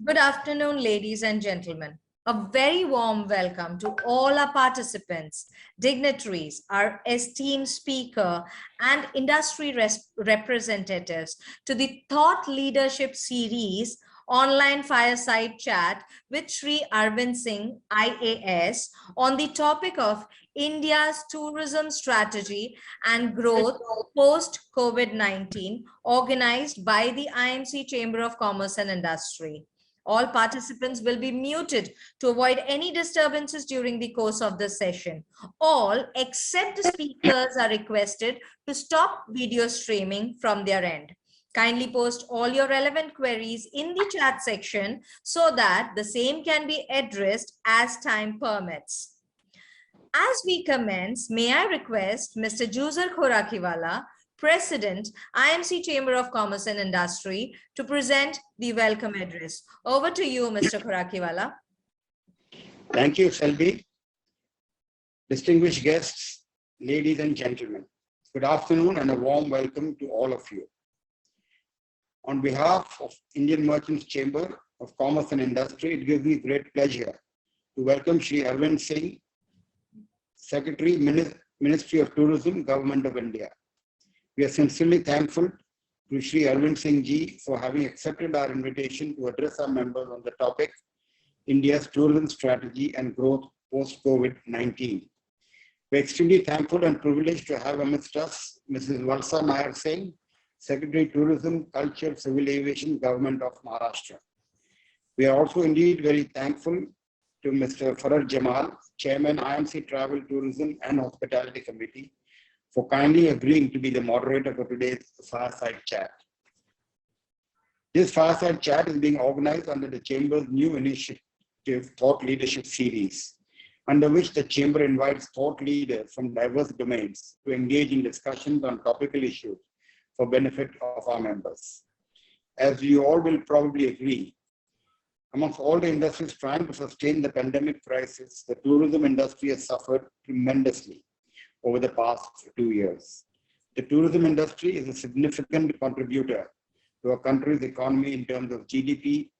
Good afternoon, ladies and gentlemen. A very warm welcome to all our participants, dignitaries, our esteemed speaker, and industry representatives to the Thought Leadership Series online fireside chat with Shri Arvind Singh, IAS, on the topic of India's tourism strategy and growth post-COVID-19, organized by the IMC Chamber of Commerce and Industry. All participants will be muted to avoid any disturbances during the course of the session. All except the speakers are requested to stop video streaming from their end. Kindly post all your relevant queries in the chat section so that the same can be addressed as time permits. As we commence, may I request Mr. Juzer Khorakiwala, President, IMC Chamber of Commerce and Industry, to present the welcome address. Over to you, Mr. Khorakiwala. Thank you, Selby. Distinguished guests, ladies and gentlemen, good afternoon and a warm welcome to all of you. On behalf of Indian Merchants Chamber of Commerce and Industry, it gives me great pleasure to welcome Shri Arvind Singh, Secretary, Ministry of Tourism, Government of India. We are sincerely thankful to Shri Arvind Singh ji for having accepted our invitation to address our members on the topic, India's tourism strategy and growth post-COVID-19. We're extremely thankful and privileged to have amidst us Mrs. Valsa Nair Singh, Secretary Tourism, Culture, Civil Aviation, Government of Maharashtra. We are also indeed very thankful to Mr. Faraj Jamal, Chairman, IMC Travel, Tourism and Hospitality Committee, for kindly agreeing to be the moderator for today's fireside chat. This fireside chat is being organized under the Chamber's new initiative, Thought Leadership Series, under which the Chamber invites thought leaders from diverse domains to engage in discussions on topical issues for benefit of our members. As you all will probably agree, amongst all the industries trying to sustain the pandemic crisis, the tourism industry has suffered tremendously over the past 2 years. The tourism industry is a significant contributor to a country's economy in terms of GDP,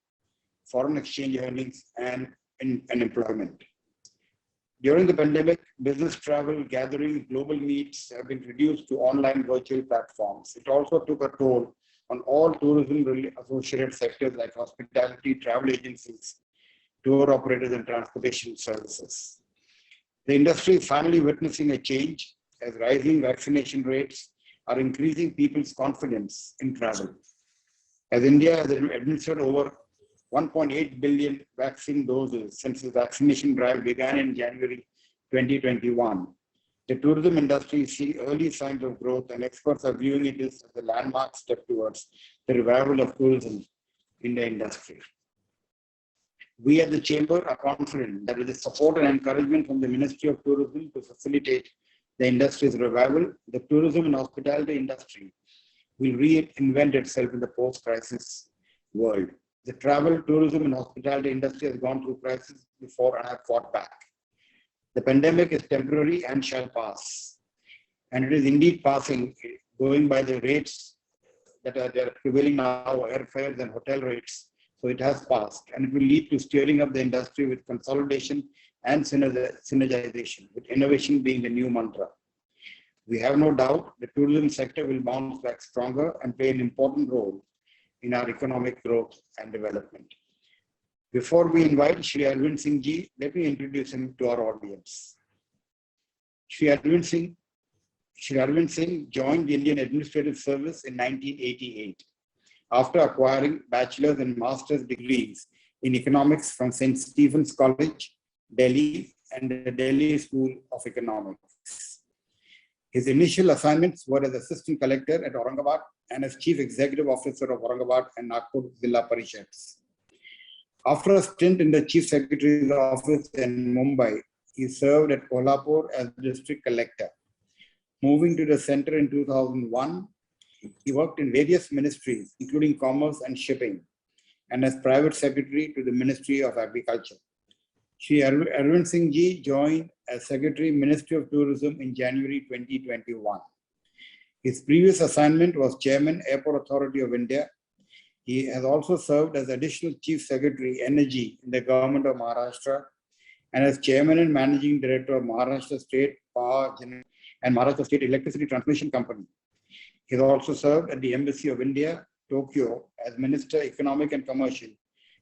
foreign exchange earnings, and employment. During the pandemic, business travel, gatherings, global meets have been reduced to online virtual platforms. It also took a toll on all tourism-associated sectors like hospitality, travel agencies, tour operators, and transportation services. The industry is finally witnessing a change as rising vaccination rates are increasing people's confidence in travel. As India has administered over 1.8 billion vaccine doses since the vaccination drive began in January 2021, the tourism industry sees early signs of growth, and experts are viewing it as a landmark step towards the revival of tourism in the industry. We at the Chamber are confident that with the support and encouragement from the Ministry of Tourism to facilitate the industry's revival, the tourism and hospitality industry will reinvent itself in the post-crisis world. The travel, tourism, and hospitality industry has gone through crises before and have fought back. The pandemic is temporary and shall pass. And it is indeed passing, going by the rates that are prevailing now, airfares and hotel rates. So it has passed, and it will lead to steering up the industry with consolidation and synergization, with innovation being the new mantra. We have no doubt the tourism sector will bounce back stronger and play an important role in our economic growth and development. Before we invite Shri Arvind Singh ji, let me introduce him to our audience. Shri Arvind Singh joined the Indian Administrative Service in 1988 after acquiring bachelor's and master's degrees in economics from St. Stephen's College, Delhi, and the Delhi School of Economics. His initial assignments were as Assistant Collector at Aurangabad and as Chief Executive Officer of Aurangabad and Nagpur Zilla Parishads. After a stint in the Chief Secretary's office in Mumbai, he served at Kolhapur as District Collector. Moving to the center in 2001, he worked in various ministries, including Commerce and Shipping, and as Private Secretary to the Ministry of Agriculture. Shri Arvind Singh ji joined as Secretary, Ministry of Tourism in January 2021. His previous assignment was Chairman, Airport Authority of India. He has also served as Additional Chief Secretary, Energy in the Government of Maharashtra and as Chairman and Managing Director of Maharashtra State Power and Maharashtra State Electricity Transmission Company. He has also served at the Embassy of India, Tokyo, as Minister Economic and Commercial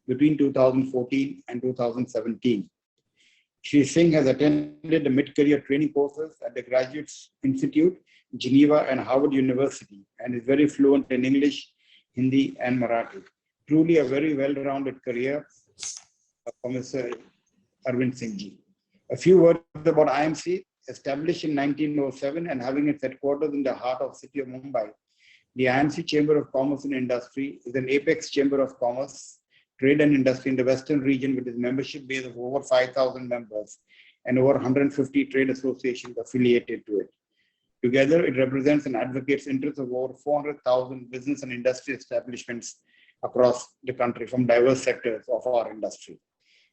between 2014 and 2017. Shri Singh has attended the mid-career training courses at the Graduates Institute, Geneva and Harvard University, and is very fluent in English, Hindi, and Marathi. Truly a very well-rounded career for Mr. Arvind Singh ji. A few words about IMC. Established in 1907 and having its headquarters in the heart of the city of Mumbai, the IMC Chamber of Commerce and Industry is an apex chamber of commerce, trade and industry in the Western region with its membership base of over 5,000 members and over 150 trade associations affiliated to it. Together, it represents and advocates interests of over 400,000 business and industry establishments across the country from diverse sectors of our industry.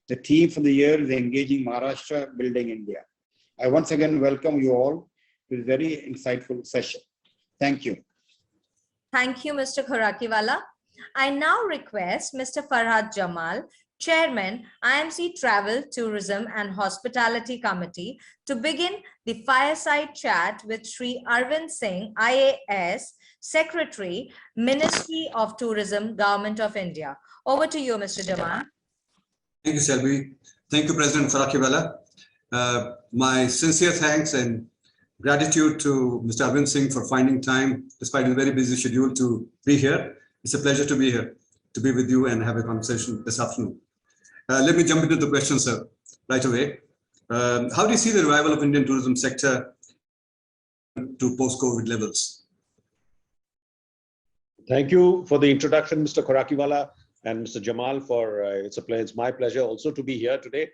The theme for the year is Engaging Maharashtra, Building India. I once again welcome you all to this very insightful session. Thank you. Thank you, Mr. Khorakiwala. I now request Mr. Farhad Jamal, Chairman, IMC Travel, Tourism and Hospitality Committee, to begin the fireside chat with Shri Arvind Singh, IAS, Secretary, Ministry of Tourism, Government of India. Over to you, Mr. Jamal. Thank you, Selvi. Thank you, President Khorakiwala. My sincere thanks and gratitude to Mr. Arvind Singh for finding time, despite a very busy schedule, to be here. It's a pleasure to be here, to be with you and have a conversation this afternoon. Let me jump into the questions, sir, right away. How do you see the revival of Indian tourism sector to post-COVID levels? Thank you for the introduction, Mr. Khorakiwala and Mr. Jamal. It's my pleasure also to be here today.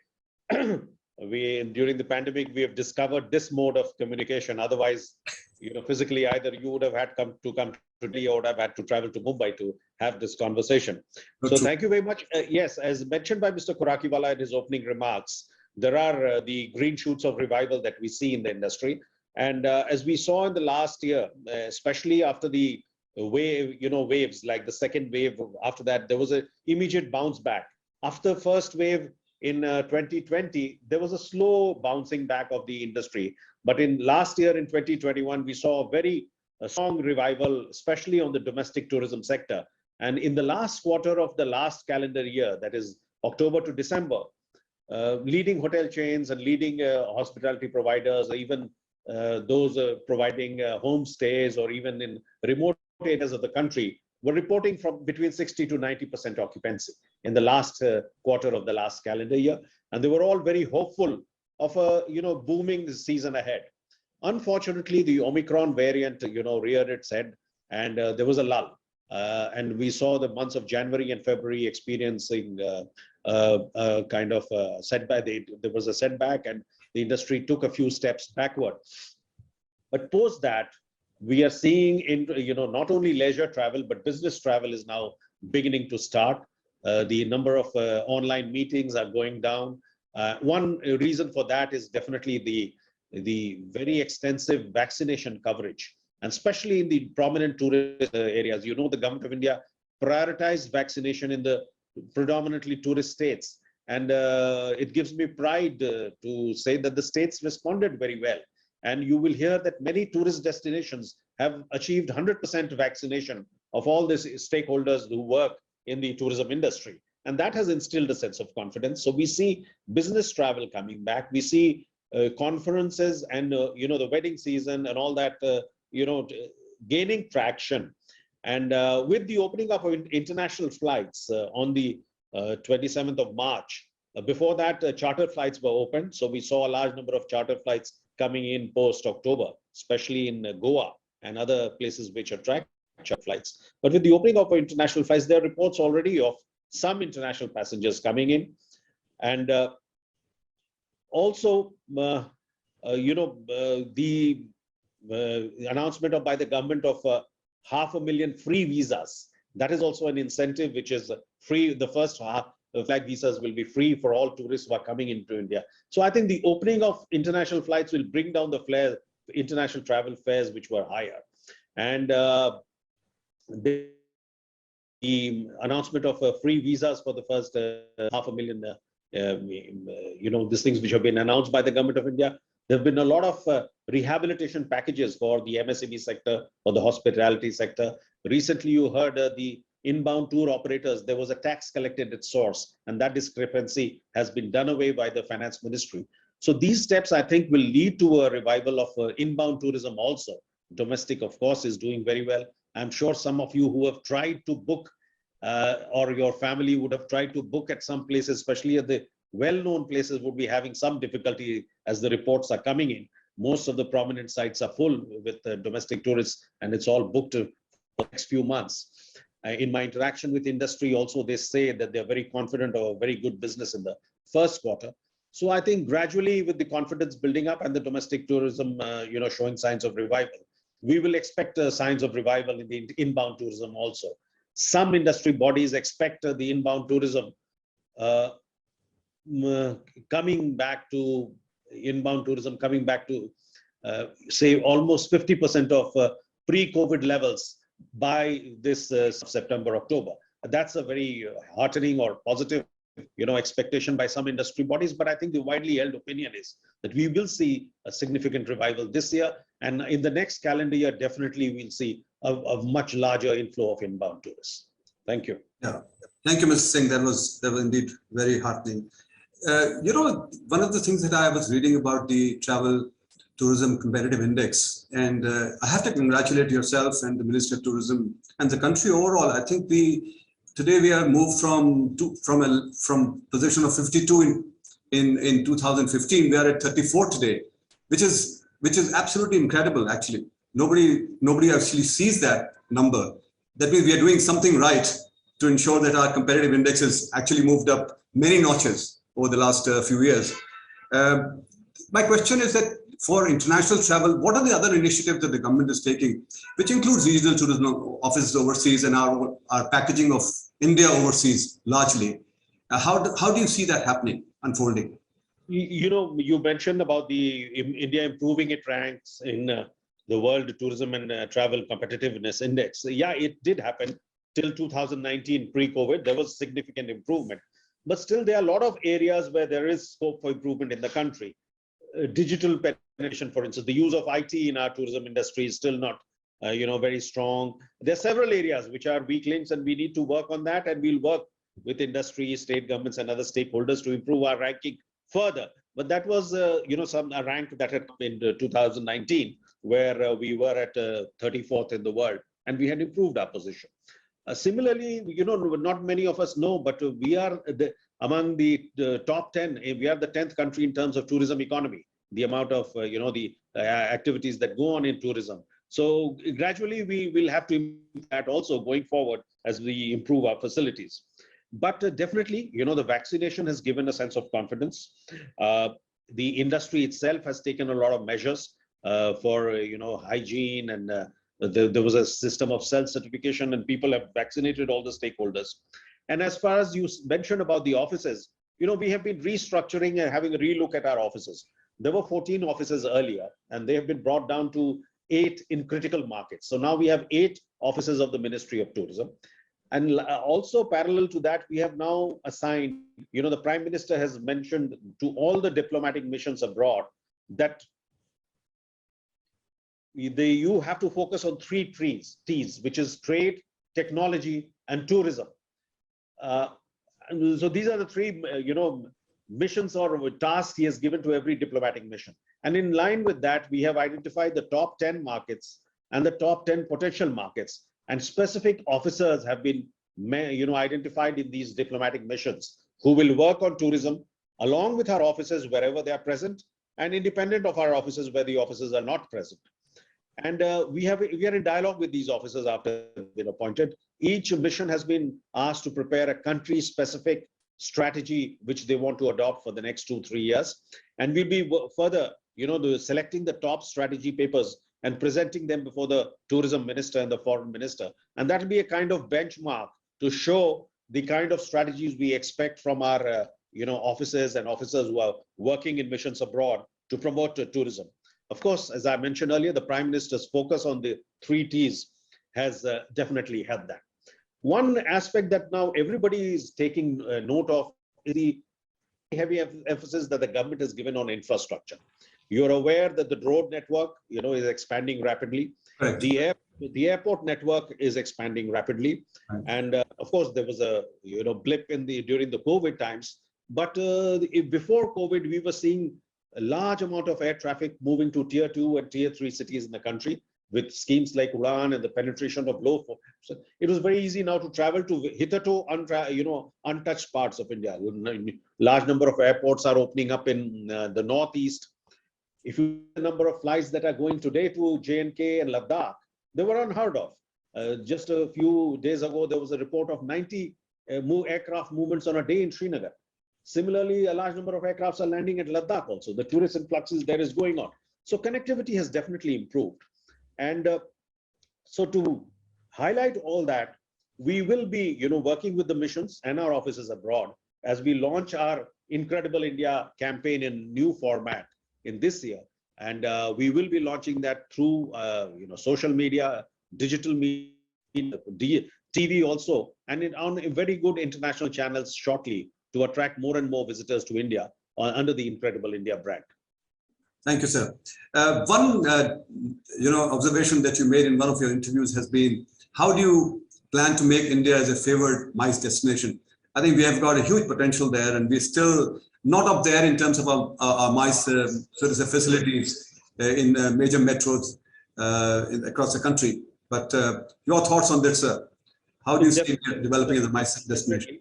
During the pandemic, we have discovered this mode of communication. Otherwise, physically, either you would have had to come today or would have had to travel to Mumbai to have this conversation. So thank you very much. Yes, as mentioned by Mr. Khorakiwala in his opening remarks, there are the green shoots of revival that we see in the industry. And as we saw in the last year, especially after the waves, like the second wave, after that, there was an immediate bounce back. After the first wave, in 2020, there was a slow bouncing back of the industry. But in last year, in 2021, we saw a very strong revival, especially on the domestic tourism sector. And in the last quarter of the last calendar year, that is October to December, leading hotel chains and leading hospitality providers, or even those providing homestays or even in remote areas of the country, were reporting from between 60 to 90% occupancy in the last quarter of the last calendar year. And they were all very hopeful of a booming season ahead. Unfortunately, the Omicron variant reared its head, and there was a lull. And we saw the months of January and February experiencing kind of setback. There was a setback, and the industry took a few steps backward. But post that, we are seeing not only leisure travel, but business travel is now beginning to start. The number of online meetings are going down. One reason for that is definitely the very extensive vaccination coverage, and especially in the prominent tourist areas. The government of India prioritized vaccination in the predominantly tourist states. And it gives me pride to say that the states responded very well. And you will hear that many tourist destinations have achieved 100% vaccination of all these stakeholders who work in the tourism industry. And that has instilled a sense of confidence. So we see business travel coming back. We see conferences and, the wedding season and all that, gaining traction. And with the opening up of international flights on the 27th of March, before that, charter flights were opened. So we saw a large number of charter flights coming in post-October, especially in Goa and other places which attract charter flights. But with the opening of international flights, there are reports already of some international passengers coming in. And also, the announcement by the government of 500,000 free visas. That is also an incentive which is free. The first flight visas will be free for all tourists who are coming into India. So I think the opening of international flights will bring down the international travel fares, which were higher. And the announcement of free visas for the first 500,000, these things which have been announced by the government of India. There have been a lot of rehabilitation packages for the MSME sector or the hospitality sector. Recently, you heard the inbound tour operators, there was a tax collected at source, and that discrepancy has been done away by the finance ministry. So these steps, I think, will lead to a revival of inbound tourism also. Domestic, of course, is doing very well. I'm sure some of you who have tried to book or your family would have tried to book at some places, especially at the well-known places, would be having some difficulty as the reports are coming in. Most of the prominent sites are full with domestic tourists, and it's all booked for the next few months. In my interaction with industry also, they say that they're very confident of a very good business in the first quarter. So I think gradually with the confidence building up and the domestic tourism, showing signs of revival, we will expect signs of revival in the inbound tourism also. Some industry bodies expect the inbound tourism coming back to say almost 50% of pre-COVID levels by this September, October. That's a very heartening or positive expectation by some industry bodies, but I think the widely held opinion is that we will see a significant revival this year, and in the next calendar year, definitely we'll see a much larger inflow of inbound tourists. Thank you. Yeah, thank you, Mr. Singh. That was indeed very heartening. One of the things that I was reading about the Travel Tourism Competitive Index, and I have to congratulate yourself and the Ministry of Tourism and the country overall. I think today we are moved from position of 52 in 2015. We are at 34 today, which is absolutely incredible. Actually, nobody actually sees that number. That means we are doing something right to ensure that our competitive index has actually moved up many notches over the last few years. My question is that for international travel, what are the other initiatives that the government is taking, which includes regional tourism offices overseas and our packaging of India overseas largely? How do you see that happening, unfolding? You mentioned about the India improving its ranks in the World Tourism and Travel Competitiveness Index. Yeah, it did happen till 2019 pre-COVID. There was significant improvement, but still there are a lot of areas where there is scope for improvement in the country. Digital penetration, for instance, the use of IT in our tourism industry is still not, very strong. There are several areas which are weak links, and we need to work on that. And we'll work with industry, state governments, and other stakeholders to improve our ranking further. But that was, a rank that had come in 2019, where we were at 34th in the world, and we had improved our position. Similarly, not many of us know, but we are among the top 10. We are the 10th country in terms of tourism economy, the amount of, the activities that go on in tourism. So gradually we will have to improve that also going forward as we improve our facilities. But definitely, the vaccination has given a sense of confidence. The industry itself has taken a lot of measures for, hygiene, and there was a system of self-certification, and people have vaccinated all the stakeholders. And as far as you mentioned about the offices, we have been restructuring and having a relook at our offices. There were 14 offices earlier, and they have been brought down to 8 in critical markets. So now we have 8 offices of the Ministry of Tourism. And also parallel to that, we have now assigned, the Prime Minister has mentioned to all the diplomatic missions abroad that you have to focus on 3 T's, which is trade, technology, and tourism. So these are the 3, missions or tasks he has given to every diplomatic mission. And in line with that, we have identified the top 10 markets and the top 10 potential markets, and specific officers have been, identified in these diplomatic missions who will work on tourism along with our officers wherever they are present, and independent of our officers where the officers are not present. And we are in dialogue with these officers after they've been appointed. Each mission has been asked to prepare a country-specific strategy which they want to adopt for the next 2-3 years. And we'll be further, selecting the top strategy papers and presenting them before the tourism minister and the foreign minister. And that will be a kind of benchmark to show the kind of strategies we expect from our, officers and officers who are working in missions abroad to promote tourism. Of course, as I mentioned earlier, the Prime Minister's focus on the 3 T's has definitely helped that. One aspect that now everybody is taking note of is the heavy emphasis that the government has given on infrastructure. You're aware that the road network, is expanding rapidly. Correct. The airport network is expanding rapidly, Right. and of course there was a blip during the COVID times. But before COVID, we were seeing a large amount of air traffic moving to tier 2 and tier 3 cities in the country with schemes like Udan and the penetration of low. So it was very easy now to travel to hitherto untouched parts of India. Large number of airports are opening up in the northeast. If you the number of flights that are going today to J&K and Ladakh, they were unheard of. Just a few days ago, there was a report of 90 aircraft movements on a day in Srinagar. Similarly, a large number of aircrafts are landing at Ladakh also. The tourist influx there is going on. So connectivity has definitely improved. And so to highlight all that, we will be working with the missions and our offices abroad as we launch our Incredible India campaign in new format in this year. And we will be launching that through social media, digital media, TV also, and on very good international channels shortly to attract more and more visitors to India under the Incredible India brand. Thank you, sir. One observation that you made in one of your interviews has been, how do you plan to make India as a favored MICE destination? I think we have got a huge potential there, and we're still not up there in terms of our MICE facilities in major metros across the country. But your thoughts on this, sir? How do you see India developing as a MICE destination?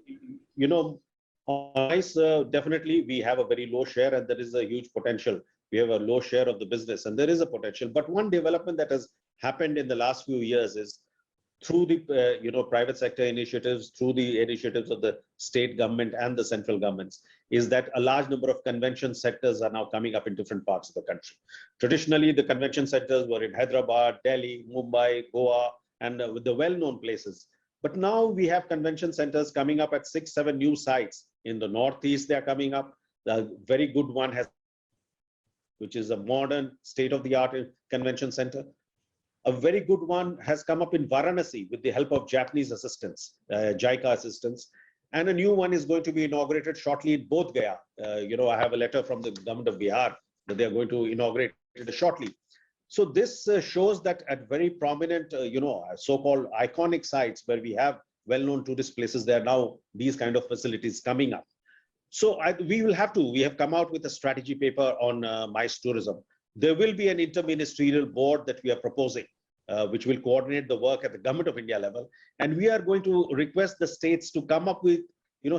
On MICE, definitely we have a very low share, and there is a huge potential. We have a low share of the business, and there is a potential. But one development that has happened in the last few years is through the private sector initiatives, through the initiatives of the state government and the central governments, is that a large number of convention centers are now coming up in different parts of the country. Traditionally, the convention centers were in Hyderabad, Delhi, Mumbai, Goa, and with the well-known places. But now we have convention centers coming up at 6, 7 new sites in the Northeast. They are coming up. The very good one which is a modern state-of-the-art convention center. A very good one has come up in Varanasi with the help of Japanese assistance, JICA assistance. And a new one is going to be inaugurated shortly in Bodh Gaya. I have a letter from the government of Bihar that they are going to inaugurate it shortly. So this shows that at very prominent, so-called iconic sites where we have well-known tourist places, there are now these kind of facilities coming up. So we have come out with a strategy paper on MICE tourism. There will be an interministerial board that we are proposing, which will coordinate the work at the Government of India level. And we are going to request the states to come up with,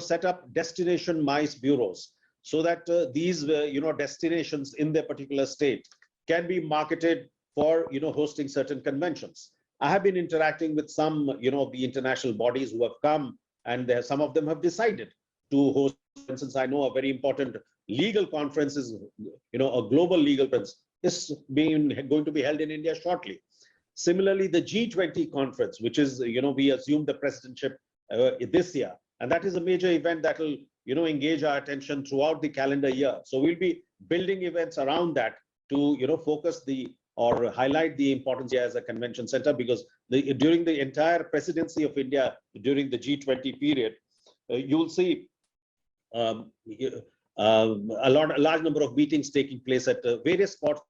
set up destination MICE bureaus so that these, destinations in their particular state can be marketed for, hosting certain conventions. I have been interacting with some, of the international bodies who have come, and some of them have decided to host. For instance, I know a very important legal conference is, a global legal conference is going to be held in India shortly. Similarly, the G20 conference, which is, we assume the presidentship this year, and that is a major event that will, engage our attention throughout the calendar year. So we'll be building events around that to, focus or highlight the importance as a convention center, because during the entire presidency of India, during the G20 period, you'll see a large number of meetings taking place at various spots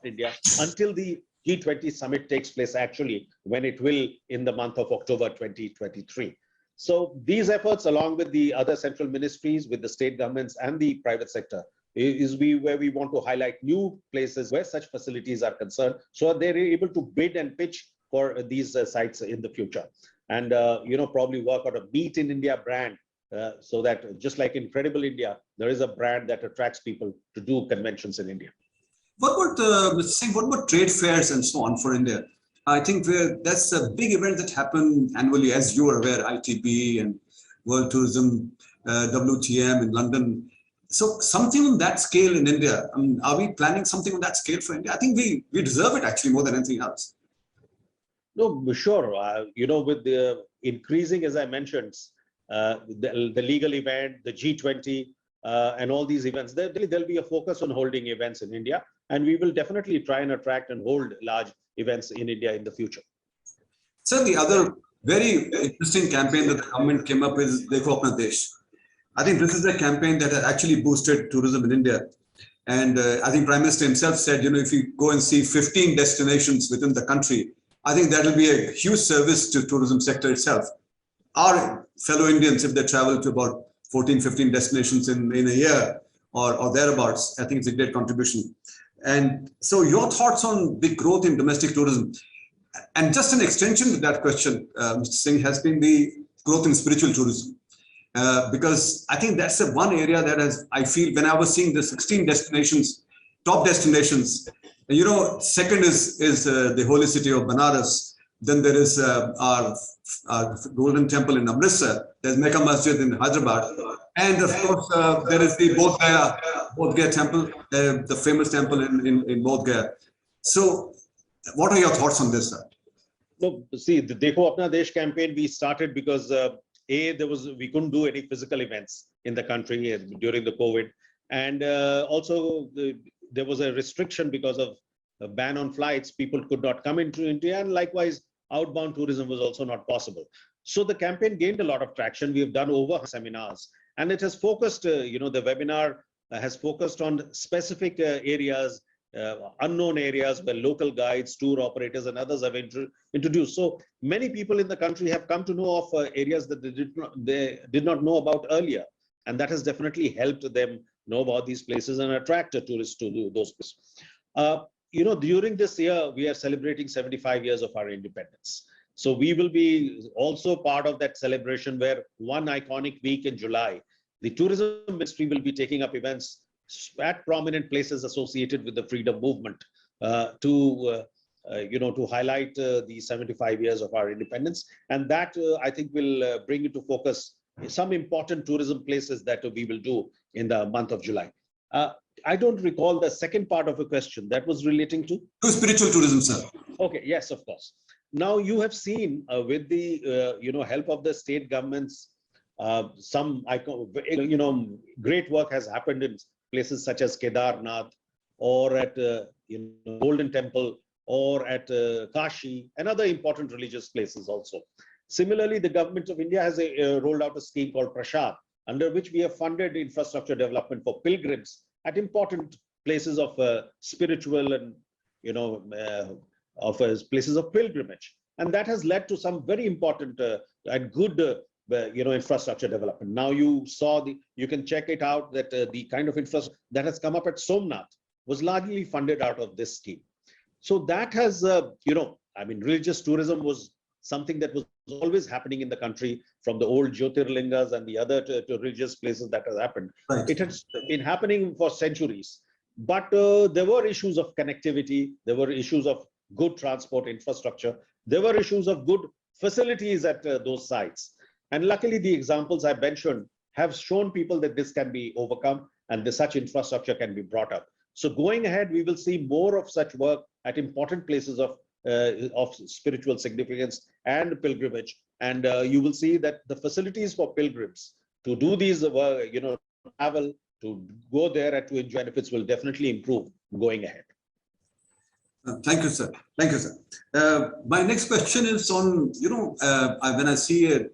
in India until the G20 summit takes place, actually, when it will in the month of October 2023. So these efforts, along with the other central ministries, with the state governments and the private sector, is where we want to highlight new places where such facilities are concerned, so they're able to bid and pitch for these sites in the future. And, probably work out a Meet in India brand, so that just like Incredible India, there is a brand that attracts people to do conventions in India. What about, Mr. Singh, what about trade fairs and so on for India? I think that's a big event that happen annually, as you are aware, ITB and World Tourism, WTM in London. So something on that scale in India, are we planning something on that scale for India? I think we deserve it actually more than anything else. No, sure. With the increasing, as I mentioned, the legal event, the G20, and all these events, there'll be a focus on holding events in India, and we will definitely try and attract and hold large events in India in the future. So the other very interesting campaign that the government came up with, Dekho Apna Desh. I think this is a campaign that has actually boosted tourism in India. And I think Prime Minister himself said, if you go and see 15 destinations within the country, I think that will be a huge service to tourism sector itself. Our fellow Indians, if they travel to about 14, 15 destinations in a year or thereabouts, I think it's a great contribution. And so your thoughts on the growth in domestic tourism, and just an extension to that question, Mr. Singh, has been the growth in spiritual tourism. Because I think that's the one area that I feel when I was seeing the 16 destinations, top destinations, second is the holy city of Banaras. Then there is our golden temple in Amritsar. There's Mecca Masjid in Hyderabad. And of course, there is the Bodh Gaya temple, the famous temple in Bodh Gaya. So what are your thoughts on this, sir? No, see, the Dekho Apna Desh campaign we started because we couldn't do any physical events in the country during the COVID, and also there was a restriction because of a ban on flights. People could not come into India, and likewise outbound tourism was also not possible. So the campaign gained a lot of traction. We have done over seminars, and it has focused. The webinar has focused on specific areas. Unknown areas where local guides, tour operators, and others have introduced. So many people in the country have come to know of areas that they did not know about earlier, and that has definitely helped them know about these places and attract tourists to those places. During this year, we are celebrating 75 years of our independence. So we will be also part of that celebration, where one iconic week in July, the tourism ministry will be taking up events at prominent places associated with the freedom movement to highlight the 75 years of our independence. And that I think will bring into focus some important tourism places that we will do in the month of July. I don't recall the second part of a question that was relating to spiritual tourism, sir. Okay, yes, of course. Now you have seen with the help of the state governments, some great work has happened in places such as Kedarnath, or at Golden Temple, or at Kashi, and other important religious places also. Similarly, the government of India has rolled out a scheme called Prashad, under which we have funded infrastructure development for pilgrims at important places of spiritual and places of pilgrimage, and that has led to some very important and good infrastructure development. Now you can check it out that the kind of infrastructure that has come up at Somnath was largely funded out of this scheme. So that has, religious tourism was something that was always happening in the country from the old Jyotirlingas and the other religious places that has happened. Right. It has been happening for centuries, but there were issues of connectivity, there were issues of good transport infrastructure, there were issues of good facilities at those sites. And luckily, the examples I mentioned have shown people that this can be overcome and such infrastructure can be brought up. So going ahead, we will see more of such work at important places of spiritual significance and pilgrimage. And you will see that the facilities for pilgrims to do these, travel, to go there and to enjoy benefits will definitely improve going ahead. Thank you, sir. Thank you, sir. My next question is on, when I see a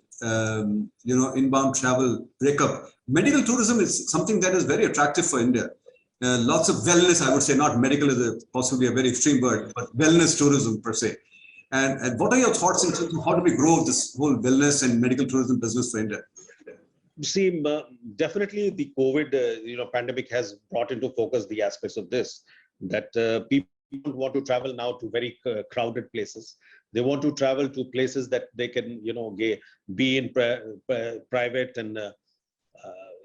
inbound travel breakup, medical tourism is something that is very attractive for India. Lots of wellness, I would say, not medical is possibly a very extreme word, but wellness tourism per se. And what are your thoughts in terms of how do we grow this whole wellness and medical tourism business for India? See, definitely the COVID pandemic has brought into focus the aspects of this, that people want to travel now to very crowded places. They want to travel to places that they can, be in private and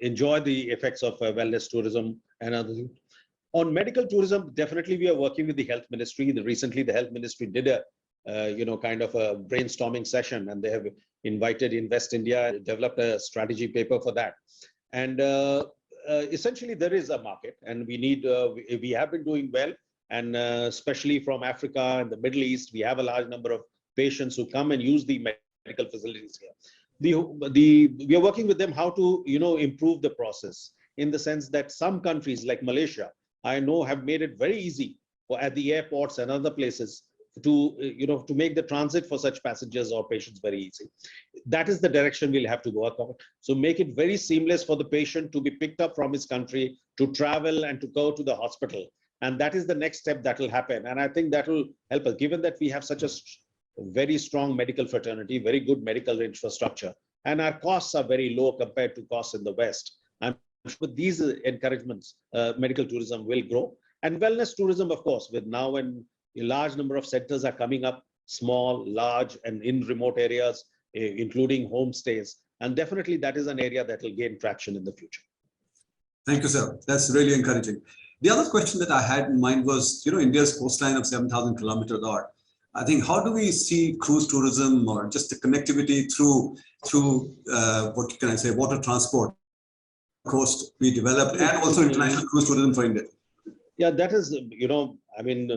enjoy the effects of wellness tourism and other things. On medical tourism, definitely we are working with the health ministry. Recently, the health ministry did a kind of a brainstorming session, and they have invited Invest India, developed a strategy paper for that. And essentially, there is a market, and we have been doing well. And especially from Africa and the Middle East, we have a large number of patients who come and use the medical facilities here. We are working with them how to improve the process, in the sense that some countries like Malaysia, I know, have made it very easy at the airports and other places to make the transit for such passengers or patients very easy. That is the direction we'll have to work on. So make it very seamless for the patient to be picked up from his country, to travel and to go to the hospital. And that is the next step that will happen. And I think that will help us, given that we have such a very strong medical fraternity, very good medical infrastructure, and our costs are very low compared to costs in the West. I'm sure with these encouragements, medical tourism will grow. And wellness tourism, of course, with now when a large number of sectors are coming up, small, large, and in remote areas, including homestays. And definitely that is an area that will gain traction in the future. Thank you, sir. That's really encouraging. The other question that I had in mind was, India's coastline of 7,000 kilometers odd. I think, how do we see cruise tourism or just the connectivity through what can I say, water transport coast be developed, and also international cruise tourism for India? Yeah, that is, I mean,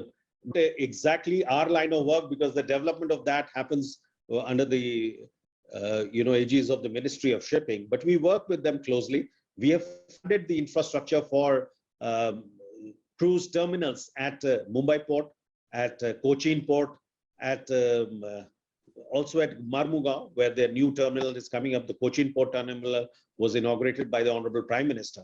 exactly our line of work, because the development of that happens under the, aegis of the Ministry of Shipping, but we work with them closely. We have funded the infrastructure for cruise terminals at Mumbai port, at Cochin port, at also at Marmugao, where their new terminal is coming up. The Cochin port terminal was inaugurated by the Honorable Prime Minister.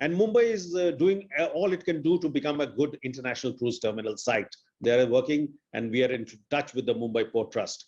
And Mumbai is doing all it can do to become a good international cruise terminal site. They are working, and we are in touch with the Mumbai Port Trust.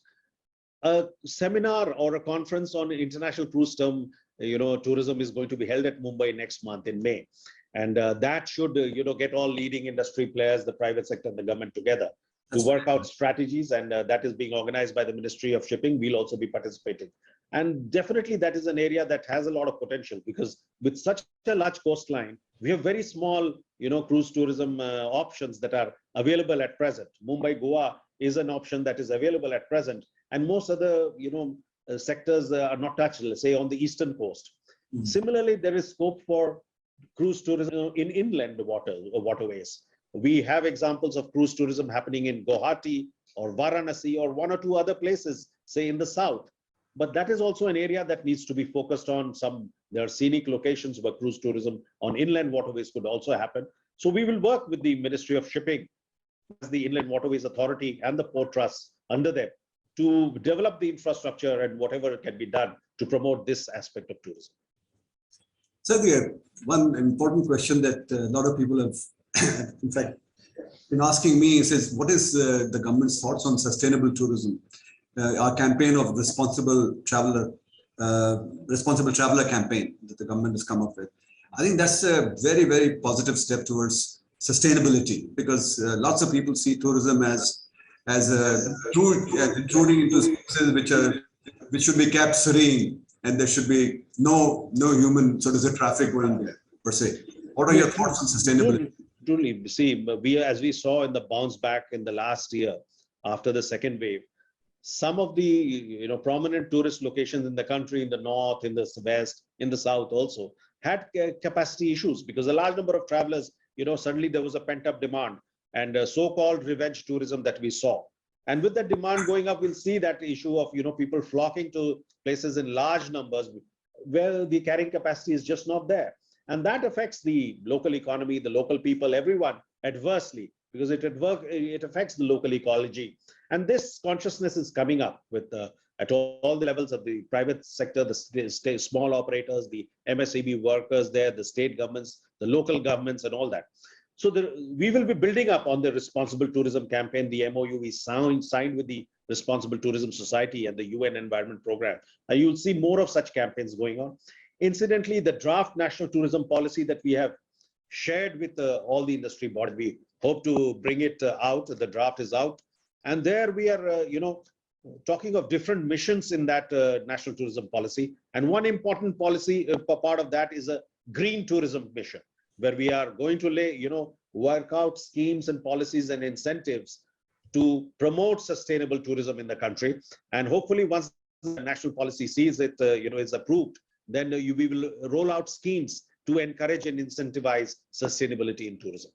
A seminar or a conference on international cruise tourism is going to be held at Mumbai next month in May. And that should, get all leading industry players, the private sector and the government together to work out strategies. And that is being organized by the Ministry of Shipping. We'll also be participating. And definitely that is an area that has a lot of potential, because with such a large coastline, we have very small, cruise tourism options that are available at present. Mumbai, Goa is an option that is available at present. And most other, sectors are not touched, let's say on the eastern coast. Mm-hmm. Similarly, there is scope for cruise tourism in inland waterways. We have examples of cruise tourism happening in Guwahati or Varanasi or one or two other places, say in the south. But that is also an area that needs to be focused on. There are scenic locations where cruise tourism on inland waterways could also happen. So we will work with the Ministry of Shipping, the Inland Waterways Authority and the Port Trust under them to develop the infrastructure and whatever can be done to promote this aspect of tourism. So one important question that a lot of people have, in fact, been asking me is what is the government's thoughts on sustainable tourism? Our campaign of responsible traveler campaign that the government has come up with. I think that's a very, very positive step towards sustainability, because lots of people see tourism as intruding into spaces which should be kept serene, and there should be no human traffic going there per se. What are your thoughts on sustainability? Truly, see, as we saw in the bounce back in the last year after the second wave, some of the prominent tourist locations in the country, in the north, in the west, in the south also, had capacity issues, because a large number of travelers, suddenly there was a pent-up demand and so-called revenge tourism that we saw. And with the demand going up, we'll see that issue of people flocking to places in large numbers where the carrying capacity is just not there. And that affects the local economy, the local people, everyone adversely, because it affects the local ecology. And this consciousness is coming up with at all the levels of the private sector, the small operators, the MSEB workers there, the state governments, the local governments, and all that. So we will be building up on the Responsible Tourism Campaign, the MOU we signed with the Responsible Tourism Society and the UN Environment Program. You'll see more of such campaigns going on. Incidentally, the draft National Tourism Policy that we have shared with all the industry bodies, we hope to bring it out. The draft is out. And there we are, talking of different missions in that National Tourism Policy. And one important policy part of that is a green tourism mission, where we are going to work out schemes and policies and incentives to promote sustainable tourism in the country. And hopefully once the national policy sees it, is approved, then we will roll out schemes to encourage and incentivize sustainability in tourism.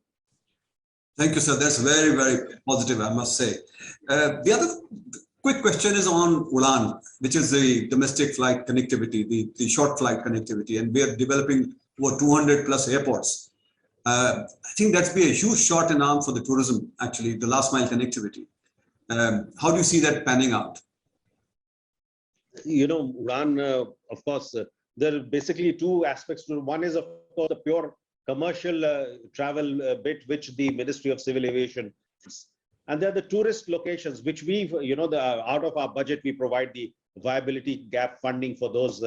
Thank you, sir. That's very, very positive, I must say. The other quick question is on UDAN, which is the domestic flight connectivity, the short flight connectivity, and we are developing over 200 plus airports. I think that's be a huge shot in arm for the tourism, actually, the last mile connectivity. How do you see that panning out? Udan, of course, there are basically two aspects to it. One is, of course, the pure commercial travel bit, which the Ministry of Civil Aviation, and there are the tourist locations, which we, out of our budget, we provide the viability gap funding for those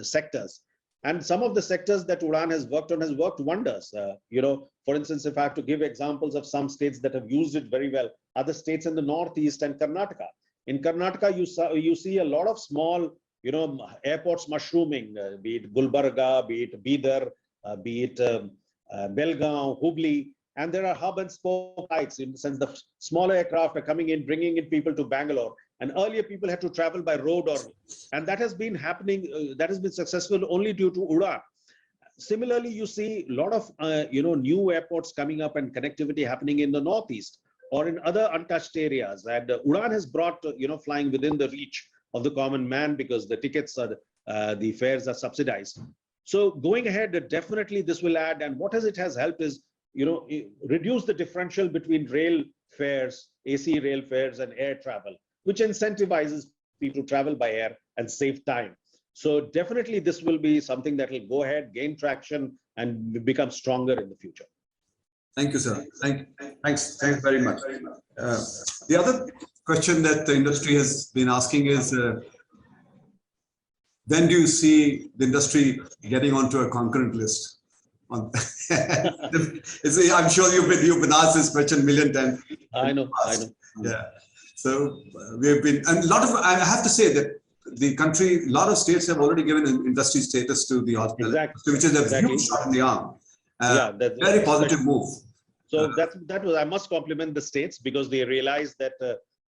sectors. And some of the sectors that Udan has worked wonders. For instance, if I have to give examples of some states that have used it very well, other states in the Northeast and Karnataka. In Karnataka, you see a lot of small, airports mushrooming, be it Gulbarga, be it Bidar, be it Belgaum, Hubli, and there are hub and spoke flights, in the sense the smaller aircraft are coming in, bringing in people to Bangalore. And earlier people had to travel by road, and that has been happening, that has been successful only due to Udan. Similarly, you see a lot of, new airports coming up and connectivity happening in the Northeast or in other untouched areas. And Udan has brought, flying within the reach of the common man, because the tickets are, the fares are subsidized. So going ahead, definitely this will add. And what it has helped is, reduce the differential between rail fares, AC rail fares and air travel, which incentivizes people to travel by air and save time. So definitely this will be something that will go ahead, gain traction, and become stronger in the future. Thank you, sir. Thanks very much. The other question that the industry has been asking is, when do you see the industry getting onto a concurrent list? I'm sure you've been asked this question a million times. I know. Yeah. So we have been, and I have to say that the country, a lot of states have already given an industry status to the hospital, which is a huge shot in the arm. That's very positive move. So that was, I must compliment the states, because they realized that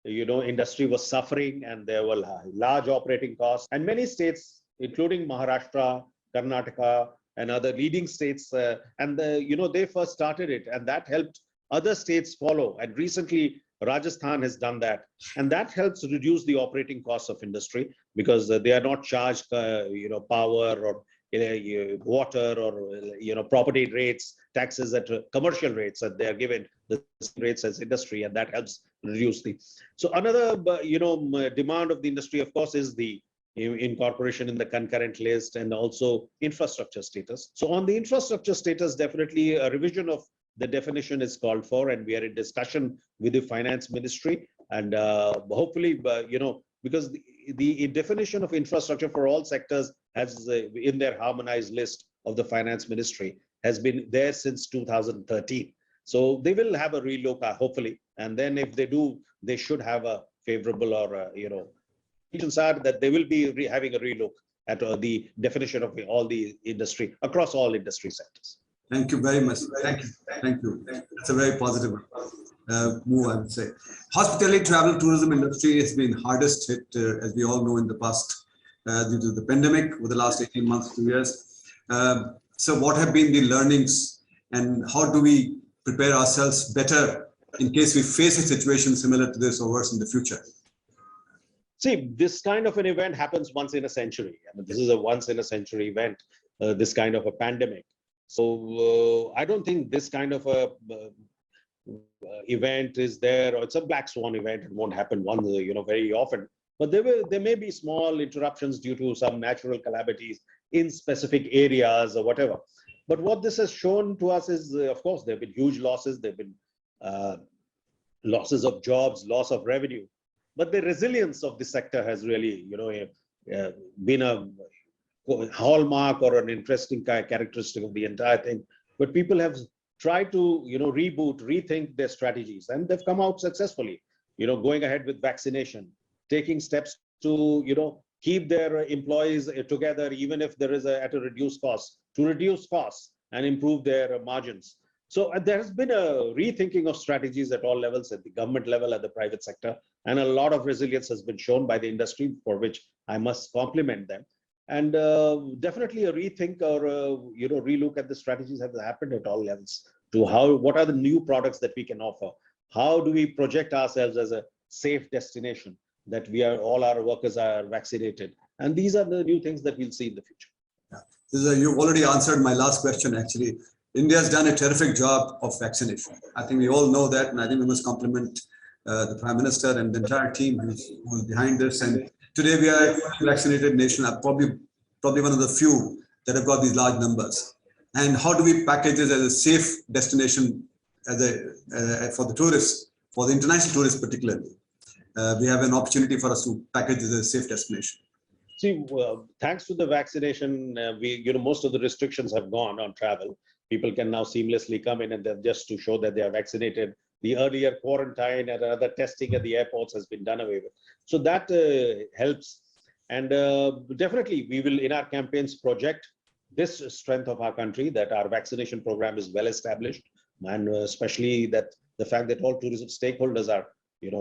industry was suffering and there were large operating costs, and many states, including Maharashtra, Karnataka, and other leading states, they first started it, and that helped other states follow. And recently, Rajasthan has done that, and that helps reduce the operating costs of industry, because they are not charged, power or water or property rates, taxes at commercial rates that they are given the rates as industry, and that helps reduce the. So another demand of the industry, of course, is the incorporation in the concurrent list, and also infrastructure status. So on the infrastructure status, definitely a revision of the definition is called for, and we are in discussion with the finance ministry, and hopefully, because the definition of infrastructure for all sectors has in their harmonized list of the finance ministry has been there since 2013. So they will have a relook, hopefully, and then if they do, they should have a favorable or are that they will be having a relook at the definition of all the industry across all industry sectors. Thank you very much. Thank you. It's a very positive move, I would say. Hospitality, travel, tourism industry has been hardest hit, as we all know, in the past due to the pandemic over the last 18 months, 2 years. So what have been the learnings, and how do we prepare ourselves better in case we face a situation similar to this or worse in the future? See, this kind of an event happens once in a century. I mean, this is a once in a century event, this kind of a pandemic. So I don't think this kind of a event is there, or it's a black swan event. It won't happen very often. But there may be small interruptions due to some natural calamities in specific areas or whatever. But what this has shown to us is, of course, there have been huge losses. There have been losses of jobs, loss of revenue. But the resilience of the sector has really, been a hallmark or an interesting characteristic of the entire thing. But people have tried to, reboot, rethink their strategies, and they've come out successfully. Going ahead with vaccination, taking steps to, keep their employees together, even if there is at a reduced cost, to reduce costs and improve their margins. So there has been a rethinking of strategies at all levels, at the government level, at the private sector, and a lot of resilience has been shown by the industry, for which I must compliment them. And definitely a rethink or relook at the strategies have happened at all levels to what are the new products that we can offer? How do we project ourselves as a safe destination, that all our workers are vaccinated? And these are the new things that we'll see in the future. Yeah. You've already answered my last question, actually. India has done a terrific job of vaccination. I think we all know that, and I think we must compliment the Prime Minister and the entire team who's behind this. And today we are a vaccinated nation, probably one of the few that have got these large numbers. And how do we package this as a safe destination for the tourists, for the international tourists particularly? We have an opportunity for us to package this as a safe destination. See, thanks to the vaccination, most of the restrictions have gone on travel. People can now seamlessly come in, and then just to show that they are vaccinated. The earlier quarantine and other testing at the airports has been done away with. So that helps. And definitely we will, in our campaigns, project this strength of our country, that our vaccination program is well established, and especially that the fact that all tourism stakeholders are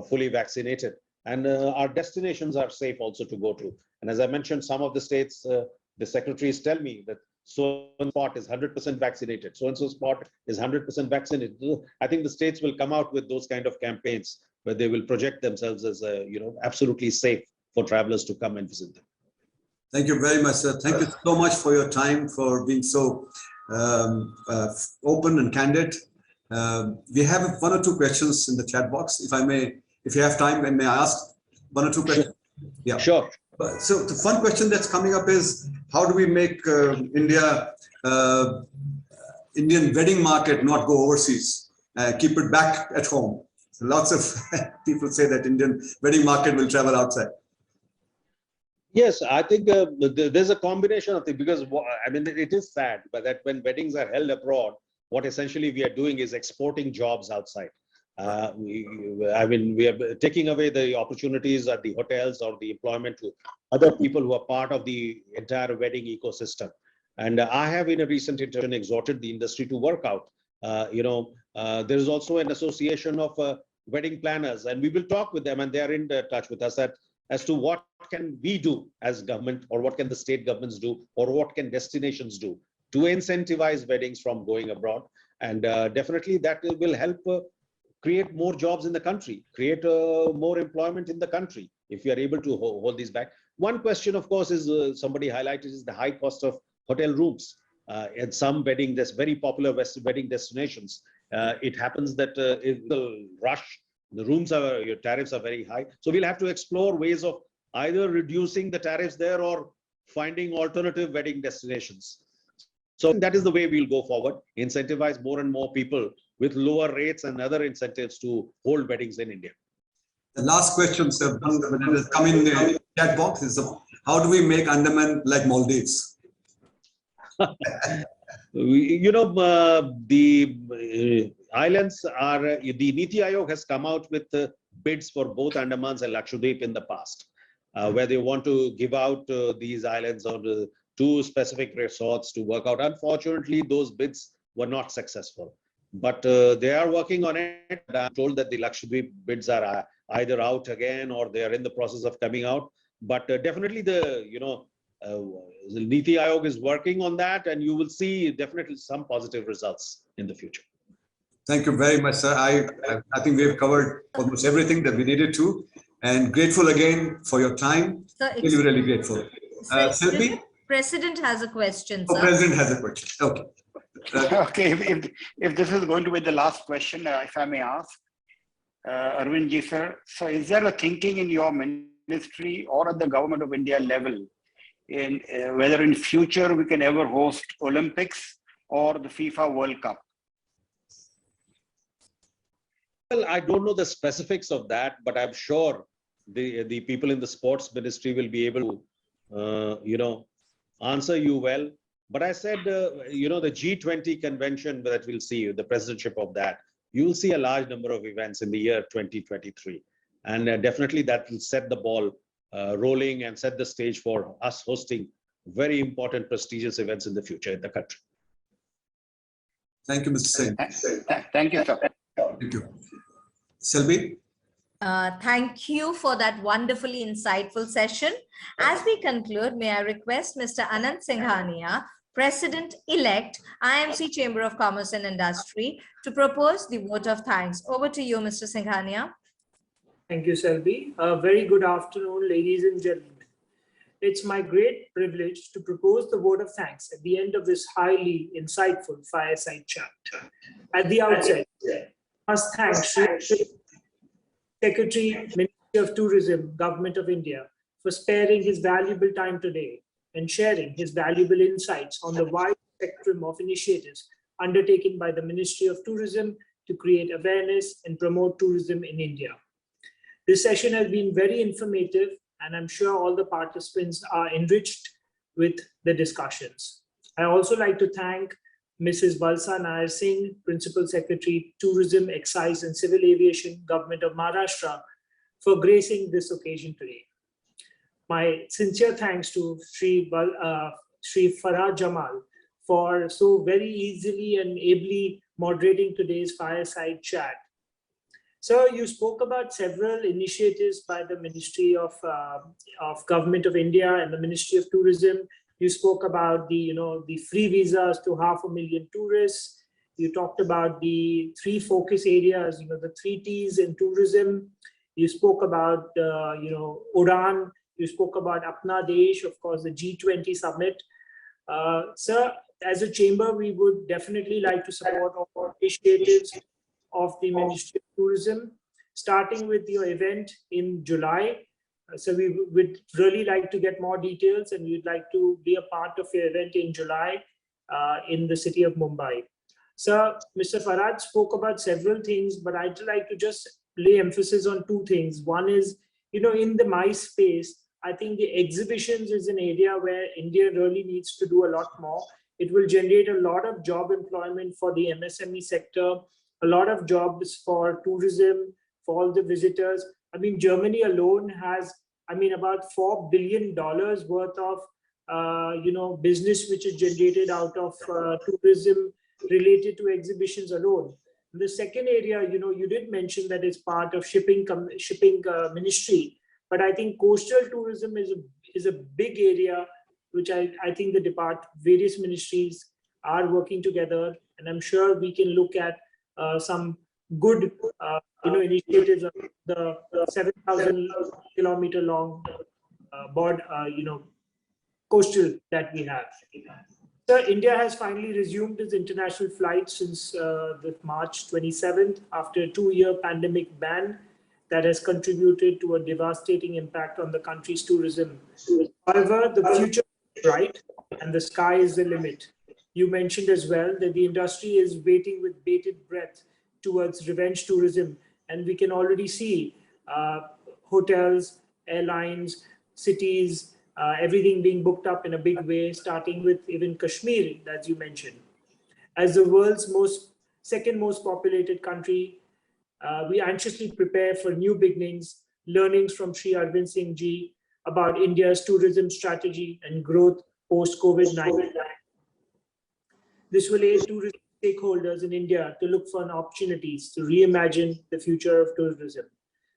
fully vaccinated, and our destinations are safe also to go to. And as I mentioned, some of the states, the secretaries tell me that so-and-so spot is 100% vaccinated, so-and-so spot is 100% vaccinated. I think the states will come out with those kind of campaigns where they will project themselves as absolutely safe for travelers to come and visit them. Thank you very much, sir. Thank you so much for your time, for being so open and candid. We have one or two questions in the chat box. If I may, if you have time, may I ask one or two questions? Sure. Yeah. Sure. So the fun question that's coming up is, how do we make Indian wedding market not go overseas, keep it back at home? So lots of people say that Indian wedding market will travel outside. Yes, I think there's a combination of things, because I mean, it is sad, but that when weddings are held abroad, what essentially we are doing is exporting jobs outside. We are taking away the opportunities at the hotels or the employment to other people who are part of the entire wedding ecosystem. And I have, in a recent interview, exhorted the industry to work out. There is also an association of wedding planners, and we will talk with them, and they are in touch with us as to what can we do as government, or what can the state governments do, or what can destinations do to incentivize weddings from going abroad. And definitely that will help create more jobs in the country, create more employment in the country, if we are able to hold these back. One question, of course, is somebody highlighted, is the high cost of hotel rooms. At some very popular wedding destinations, it happens that in the rush, the your tariffs are very high. So we'll have to explore ways of either reducing the tariffs there or finding alternative wedding destinations. So that is the way we'll go forward, incentivize more and more people with lower rates and other incentives to hold weddings in India. The last question, sir, that has come in the chat box is, how do we make Andaman like Maldives? The islands are, the Niti Aayog has come out with bids for both Andamans and Lakshadweep in the past, where they want to give out these islands or two specific resorts to work out. Unfortunately, those bids were not successful, but they are working on it. I'm told that the Lakshadweep bids are either out again or they are in the process of coming out. But definitely the Niti Aayog is working on that, and you will see definitely some positive results in the future. Thank you very much, sir. I think we have covered almost everything that we needed to, and grateful again for your time. Sir, really grateful. Silvi? President has a question, sir. Oh, President has a question. Okay. Okay, if this is going to be the last question, if I may ask, Arvind ji, sir, so is there a thinking in your ministry or at the government of India level in whether in future we can ever host Olympics or the FIFA World Cup? Well, I don't know the specifics of that, but I'm sure the people in the sports ministry will be able to, answer you well. But I said, the G20 convention that we'll see, the presidentship of that, you will see a large number of events in the year 2023. And definitely that will set the ball rolling and set the stage for us hosting very important, prestigious events in the future in the country. Thank you, Mr. Singh. Thank you, sir. Thank you. Silvi? Thank you for that wonderfully insightful session. As we conclude, may I request Mr. Anand Singhania, President-elect, IMC Chamber of Commerce and Industry, to propose the vote of thanks. Over to you, Mr. Singhania. Thank you, Selvi. A very good afternoon, ladies and gentlemen. It's my great privilege to propose the vote of thanks at the end of this highly insightful fireside chat. At the outset, I must thank Shri Secretary, Ministry of Tourism, Government of India, for sparing his valuable time today and sharing his valuable insights on the wide spectrum of initiatives undertaken by the Ministry of Tourism to create awareness and promote tourism in India. This session has been very informative, and I'm sure all the participants are enriched with the discussions. I also like to thank Mrs. Valsa Nair Singh, Principal Secretary, Tourism, Excise and Civil Aviation, Government of Maharashtra, for gracing this occasion today. My sincere thanks to Shri Farah Jamal for so very easily and ably moderating today's fireside chat. So you spoke about several initiatives by the Ministry of Government of India and the Ministry of Tourism. You spoke about the free visas to 500,000 tourists. You talked about the 3 focus areas, the 3 T's in tourism. You spoke about Udan. You spoke about Apna Desh, of course, the G20 summit. Sir, as a chamber, we would definitely like to support all initiatives of the Ministry of Tourism, starting with your event in July. So we would really like to get more details, and we'd like to be a part of your event in July in the city of Mumbai. So Mr. Farad spoke about several things, but I'd like to just lay emphasis on 2 things. One is, in the MICE space, I think the exhibitions is an area where India really needs to do a lot more. It will generate a lot of job employment for the MSME sector, a lot of jobs for tourism, for all the visitors. I mean, Germany alone has, about $4 billion worth of, business which is generated out of tourism related to exhibitions alone. The second area, you did mention that it's part of shipping ministry, but I think coastal tourism is a big area which I think the various ministries are working together, and I'm sure we can look at some good initiatives of the 7,000 kilometer long coastal that we have. So India has finally resumed its international flights since the March 27th after a 2-year pandemic ban that has contributed to a devastating impact on the country's tourism. However, the future is bright and the sky is the limit. You mentioned as well that the industry is waiting with bated breath towards revenge tourism, and we can already see hotels, airlines, cities, everything being booked up in a big way, starting with even Kashmir, as you mentioned. As the world's second most populated country, we anxiously prepare for new beginnings, learnings from Shri Arvind Singh ji about India's tourism strategy and growth post-COVID-19. This will aid tourism stakeholders in India to look for opportunities to reimagine the future of tourism.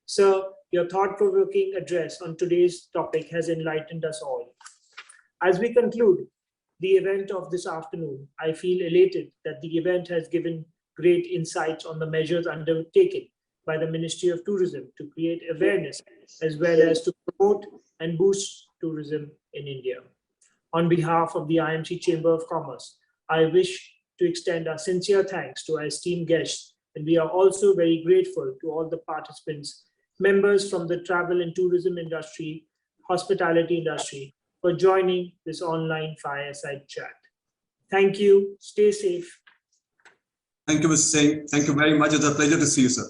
So, your thought-provoking address on today's topic has enlightened us all. As we conclude the event of this afternoon, I feel elated that the event has given great insights on the measures undertaken by the Ministry of Tourism to create awareness as well as to promote and boost tourism in India. On behalf of the IMC Chamber of Commerce, I wish to extend our sincere thanks to our esteemed guests, and we are also very grateful to all the participants, members from the travel and tourism industry, hospitality industry, for joining this online fireside chat. Thank you. Stay safe. Thank you, Mr. Singh. Thank you very much. It's a pleasure to see you, sir.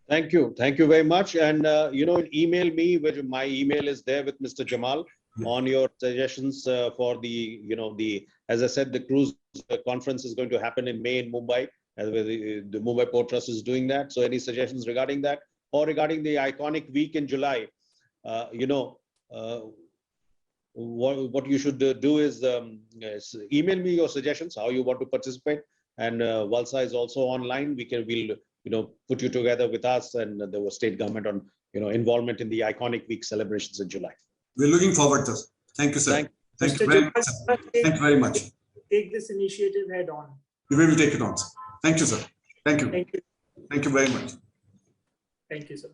Thank you. Thank you very much. And, email me, where my email is there with Mr. Jamal on your suggestions for as I said, the cruise conference is going to happen in May in Mumbai. The Mumbai Port Trust is doing that. So any suggestions regarding that or regarding the iconic week in July, what you should do is email me your suggestions, how you want to participate. And Valsa is also online. We'll put you together with us and the state government on involvement in the iconic week celebrations in July. We're looking forward to it. Thank you, sir. Thank you very much. Thank you very much. Take this initiative head on. We will take it on, sir. Thank you, sir. Thank you. Thank you. Thank you very much. Thank you, sir.